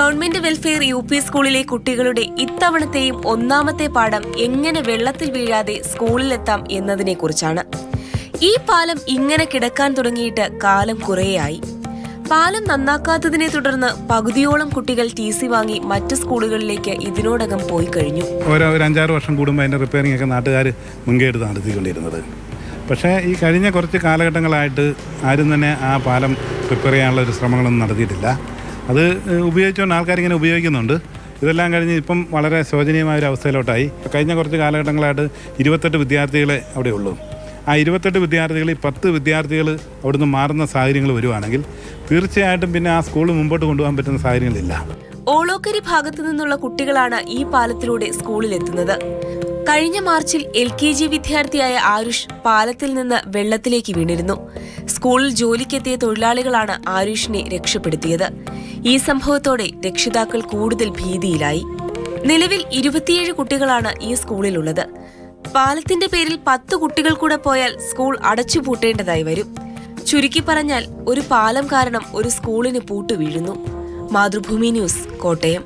Government welfare UP. സ്കൂളിലെ കുട്ടികളുടെ ഇത്തവണത്തെയും ഒന്നാമത്തെ പാഠം എങ്ങനെ വെള്ളത്തിൽ വീഴാതെ സ്കൂളിലെത്താം എന്നതിനെക്കുറിച്ചാണ്. ഈ പാലം ഇങ്ങനെ കിടക്കാൻ തുടങ്ങിയിട്ട് കാലം കുറേയായി. പാലം നന്നാക്കാത്തതിനെ തുടർന്ന് പകുതിയോളം കുട്ടികൾ TC വാങ്ങി മറ്റ് സ്കൂളുകളിലേക്ക് ഇതിനോടകം പോയി കഴിഞ്ഞു. ഒരു 5-6 വർഷം കൂടുമ്പോൾ അതിൻ്റെ റിപ്പയറിംഗ് ഒക്കെ നാട്ടുകാർ മുൻകൈയെടുത്ത് നടത്തിക്കൊണ്ടിരുന്നത്. പക്ഷേ ഈ കഴിഞ്ഞ കുറച്ച് കാലഘട്ടങ്ങളായിട്ട് ആരും തന്നെ ആ പാലം റിപ്പയർ ചെയ്യാനുള്ള ഒരു ശ്രമങ്ങളൊന്നും നടത്തിയിട്ടില്ല. അത് ഉപയോഗിച്ചുകൊണ്ട് ആൾക്കാരിങ്ങനെ ഉപയോഗിക്കുന്നുണ്ട്. ഇതെല്ലാം കഴിഞ്ഞ് ഇപ്പം വളരെ ശോചനീയമായ ഒരു അവസ്ഥയിലോട്ടായി. കഴിഞ്ഞ കുറച്ച് കാലഘട്ടങ്ങളായിട്ട് 28 വിദ്യാർത്ഥികളെ അവിടെ ഉള്ളൂ. ആ 28 വിദ്യാർത്ഥികളിൽ 10 വിദ്യാർത്ഥികൾ അവിടുന്ന് മാറുന്ന സാഹചര്യങ്ങൾ വരുവാണെങ്കിൽ തീർച്ചയായിട്ടും പിന്നെ ആ സ്കൂൾ മുമ്പോട്ട് കൊണ്ടുപോകാൻ പറ്റുന്ന സാഹചര്യങ്ങളില്ല. ഓളോക്കരി ഭാഗത്തു നിന്നുള്ള കുട്ടികളാണ് ഈ പാലത്തിലൂടെ സ്കൂളിലെത്തുന്നത്. കഴിഞ്ഞ മാർച്ചിൽ LKG വിദ്യാർത്ഥിയായ ആരുഷ് പാലത്തിൽ നിന്ന് വെള്ളത്തിലേക്ക് വീണിരുന്നു. സ്കൂളിൽ ജോലിക്കെത്തിയ തൊഴിലാളികളാണ് ആരുഷിനെ രക്ഷപ്പെടുത്തിയത്. ഈ സംഭവത്തോടെ രക്ഷിതാക്കൾ കൂടുതൽ ഭീതിയിലായി. നിലവിൽ 27 കുട്ടികളാണ് ഈ സ്കൂളിലുള്ളത്. പാലത്തിന്റെ പേരിൽ 10 കുട്ടികൾ കൂടെ പോയാൽ സ്കൂൾ അടച്ചുപൂട്ടേണ്ടതായി വരും. ചുരുക്കി പറഞ്ഞാൽ ഒരു പാലം കാരണം ഒരു സ്കൂളിന് പൂട്ടു വീഴുന്നു. മാതൃഭൂമി ന്യൂസ്, കോട്ടയം.